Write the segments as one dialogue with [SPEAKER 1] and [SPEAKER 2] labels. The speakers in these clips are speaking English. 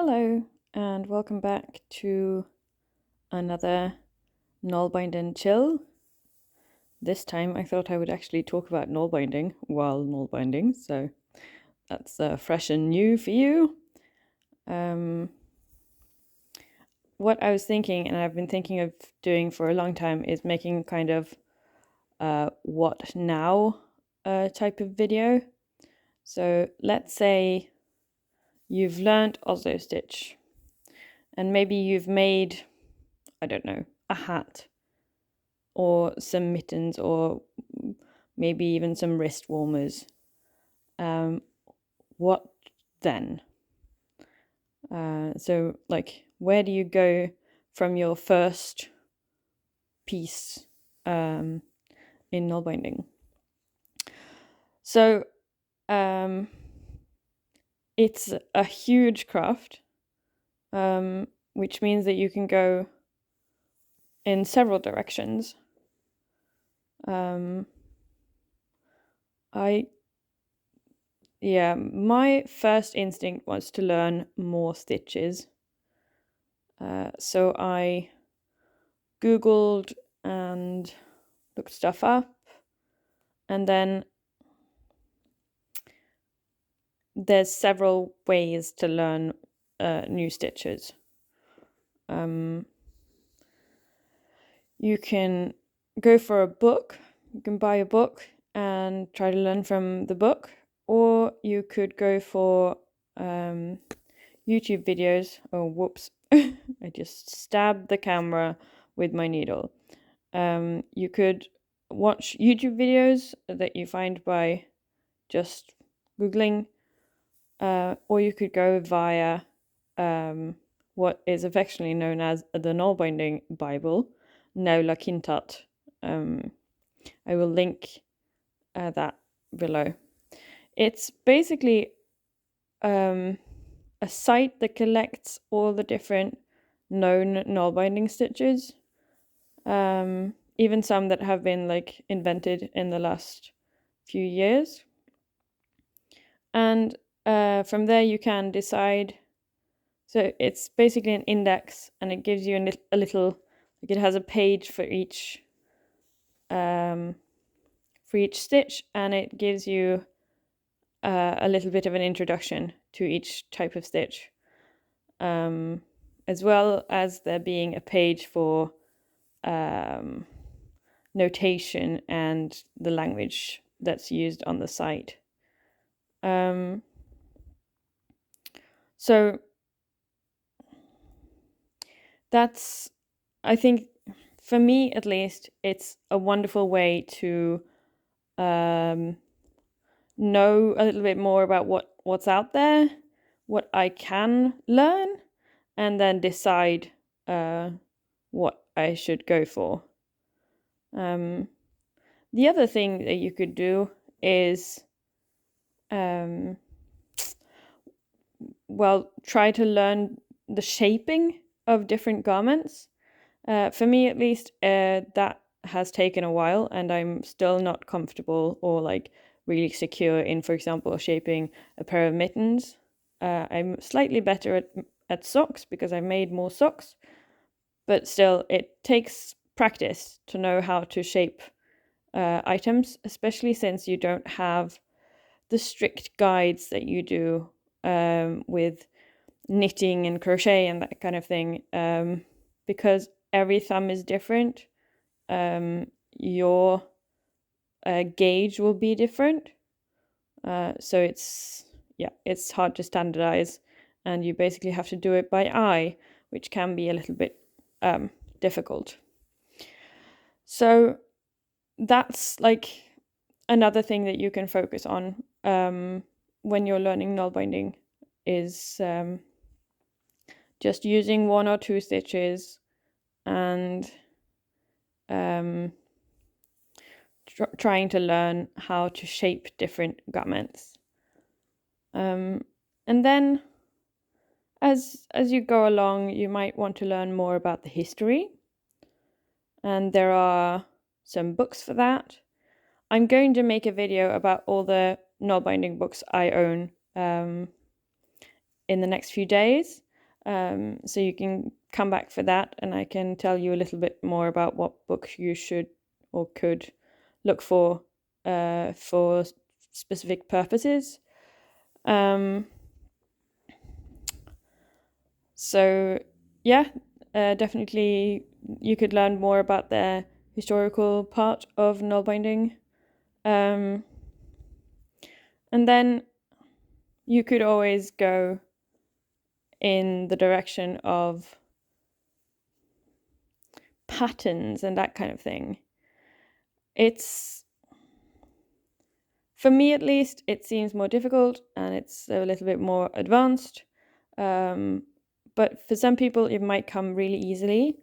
[SPEAKER 1] Hello, and welcome back to another Nalbind and Chill. This time I thought I would actually talk about nalbinding while nalbinding, so that's fresh and new for you. What I was thinking, and I've been thinking of doing for a long time, is making kind of what now type of video. So let's say you've learned Oslo stitch, and maybe you've made, I don't know, a hat or some mittens or maybe even some wrist warmers. What then? So, like, where do you go from your first piece in nalbinding? So, it's a huge craft, which means that you can go in several directions. My first instinct was to learn more stitches. So I Googled and looked stuff up, and then there's several ways to learn new stitches. You can go for a book. You can buy a book and try to learn from the book, or you could go for YouTube videos. Oh, whoops. I just stabbed the camera with my needle. You could watch YouTube videos that you find by just Googling, or you could go via what is affectionately known as the Nalbinding Bible, Naula Kintat. I will link that below. It's basically a site that collects all the different known nalbinding stitches, even some that have been like invented in the last few years. And from there you can decide. So it's basically an index, and it gives you a little, like, it has a page for each stitch, and it gives you a little bit of an introduction to each type of stitch, as well as there being a page for notation and the language that's used on the site. So that's, I think, for me at least, it's a wonderful way to know a little bit more about what's out there, what I can learn, and then decide what I should go for. The other thing that you could do is try to learn the shaping of different garments. For me, at least, that has taken a while, and I'm still not comfortable or like really secure in, for example, shaping a pair of mittens. I'm slightly better at socks because I've made more socks, but still, it takes practice to know how to shape items, especially since you don't have the strict guides that you do with knitting and crochet and that kind of thing, because every thumb is different. Your gauge will be different, so it's hard to standardize, and you basically have to do it by eye, which can be a little bit difficult. So that's like another thing that you can focus on when you're learning nalbinding, is just using one or two stitches and trying to learn how to shape different garments. And then as you go along, you might want to learn more about the history, and there are some books for that. I'm going to make a video about all the nalbinding books I own in the next few days, So you can come back for that, and I can tell you a little bit more about what books you should or could look for specific purposes. So yeah, definitely you could learn more about the historical part of nalbinding. And then you could always go in the direction of patterns and that kind of thing. It's, for me at least, it seems more difficult and it's a little bit more advanced. But for some people, it might come really easily.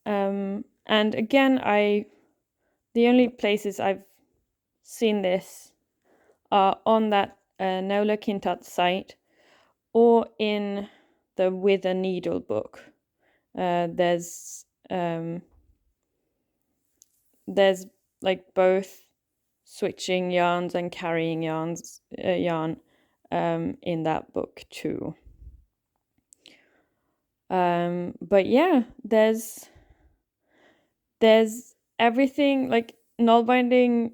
[SPEAKER 1] And again, the only places I've seen this are on that Naula Kintat site or in the With a Needle book. There's like both switching yarns and carrying yarn in that book too. But yeah, there's everything. Like nalbinding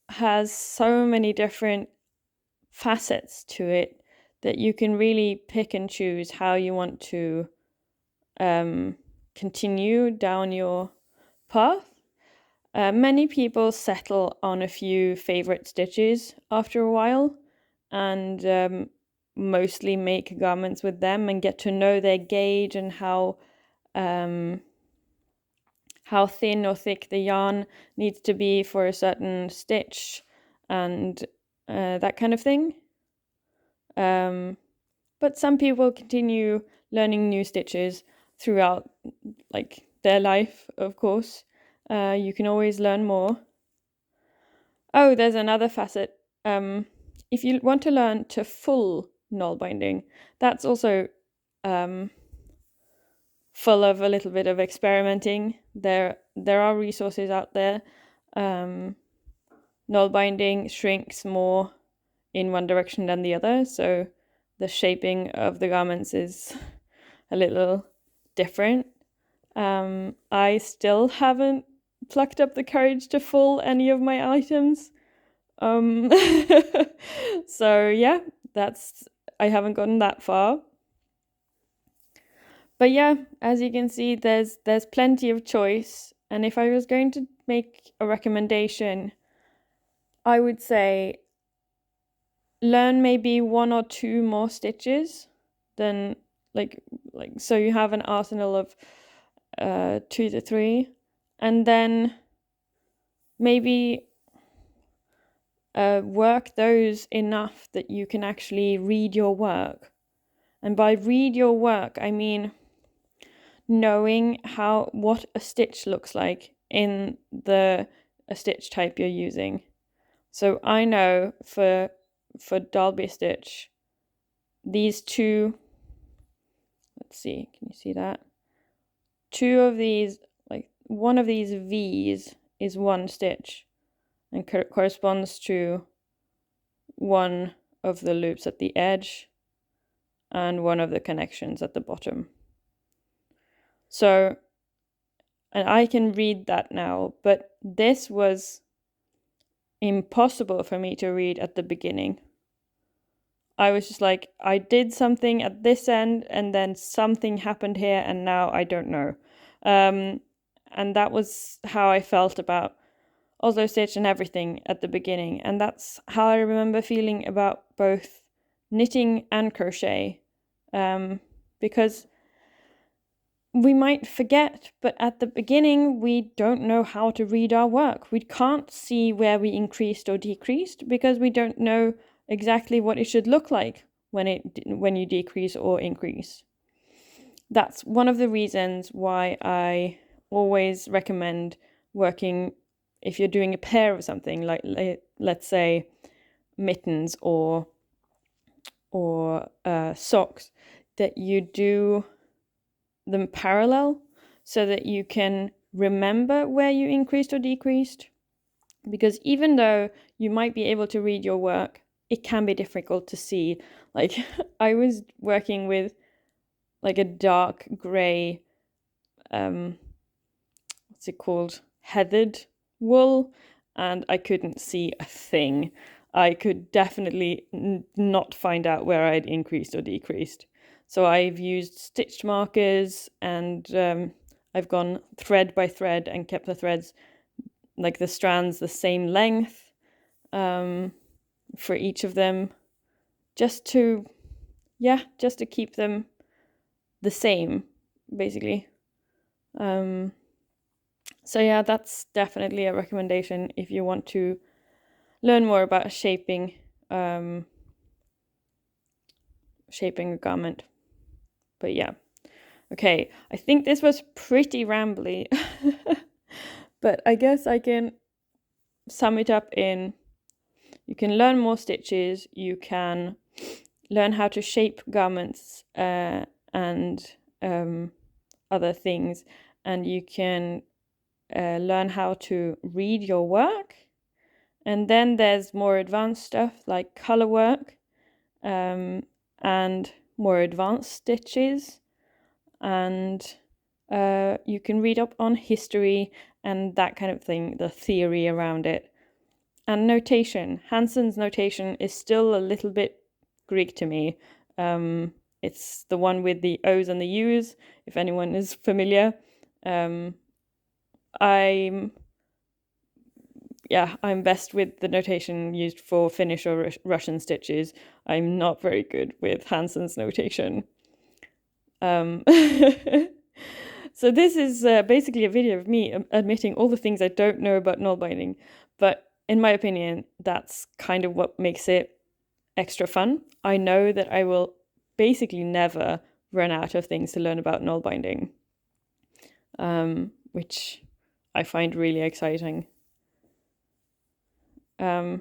[SPEAKER 1] has so many different facets to it that you can really pick and choose how you want to continue down your path. Many people settle on a few favorite stitches after a while and mostly make garments with them and get to know their gauge and how thin or thick the yarn needs to be for a certain stitch and that kind of thing. But some people continue learning new stitches throughout like their life, of course. You can always learn more. Oh, there's another facet. If you want to learn to full nalbinding, that's also full of a little bit of experimenting. There are resources out there. Nalbinding shrinks more in one direction than the other, so the shaping of the garments is a little different. I still haven't plucked up the courage to full any of my items. So yeah, I haven't gotten that far. But yeah, as you can see, there's plenty of choice. And if I was going to make a recommendation, I would say learn maybe 1 or 2 more stitches than like so you have an arsenal of 2 to 3, and then maybe work those enough that you can actually read your work. And by read your work, I mean knowing what a stitch looks like in a stitch type you're using. So I know for Dalby stitch, these 2, let's see, can you see that? 2 of these, like one of these V's is 1 stitch and corresponds to 1 of the loops at the edge and 1 of the connections at the bottom. So, and I can read that now, but this was impossible for me to read at the beginning. I was just like, I did something at this end and then something happened here and now I don't know. And that was how I felt about Oslo stitch and everything at the beginning. And that's how I remember feeling about both knitting and crochet. Because we might forget, but at the beginning, we don't know how to read our work. We can't see where we increased or decreased because we don't know exactly what it should look like when you decrease or increase. That's one of the reasons why I always recommend working, if you're doing a pair of something, like let's say mittens or socks, that you do them parallel so that you can remember where you increased or decreased. Because even though you might be able to read your work, it can be difficult to see. Like I was working with like a dark grey, what's it called, heathered wool, and I couldn't see a thing. I could definitely not find out where I'd increased or decreased. So I've used stitch markers, and I've gone thread by thread and kept the threads, like the strands, the same length for each of them, just to keep them the same, basically. So yeah, that's definitely a recommendation if you want to learn more about shaping a garment. But yeah, okay, I think this was pretty rambly, but I guess I can sum it up in: you can learn more stitches, you can learn how to shape garments and other things, and you can learn how to read your work. And then there's more advanced stuff like color work and more advanced stitches. And you can read up on history and that kind of thing, the theory around it. And notation. Hansen's notation is still a little bit Greek to me. It's the one with the O's and the U's, if anyone is familiar. I'm best with the notation used for Finnish or Russian stitches. I'm not very good with Hansen's notation. So this is basically a video of me admitting all the things I don't know about nalbinding, but in my opinion, that's kind of what makes it extra fun. I know that I will basically never run out of things to learn about nalbinding, which I find really exciting. So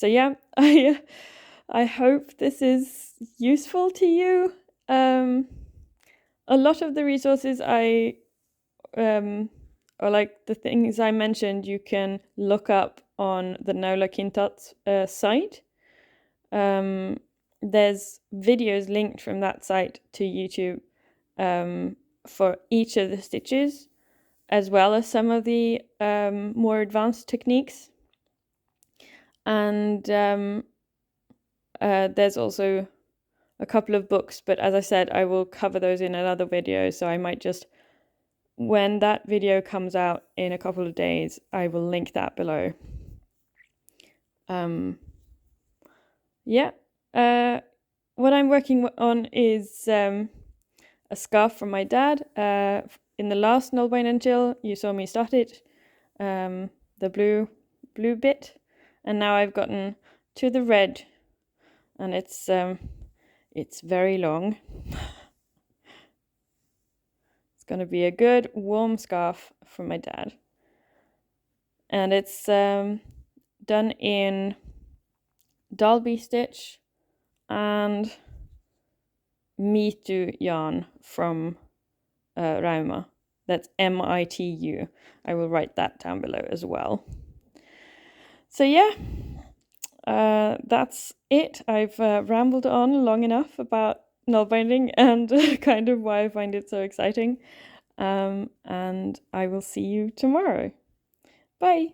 [SPEAKER 1] yeah, I hope this is useful to you. A lot of the resources or like the things I mentioned, you can look up on the Nola Kintat site. There's videos linked from that site to YouTube for each of the stitches, as well as some of the more advanced techniques. And there's also a couple of books, but as I said, I will cover those in another video, so I might just, when that video comes out in a couple of days, I will link that below. What I'm working on is a scarf from my dad. In the last Nalbind and Chill, you saw me start it, the blue bit, and now I've gotten to the red, and it's very long. It's gonna be a good warm scarf from my dad, and it's done in Dalby stitch and Mitu yarn from Rauma. That's MITU. I will write that down below as well. So yeah, that's it. I've rambled on long enough about nalbinding and kind of why I find it so exciting. And I will see you tomorrow. Bye.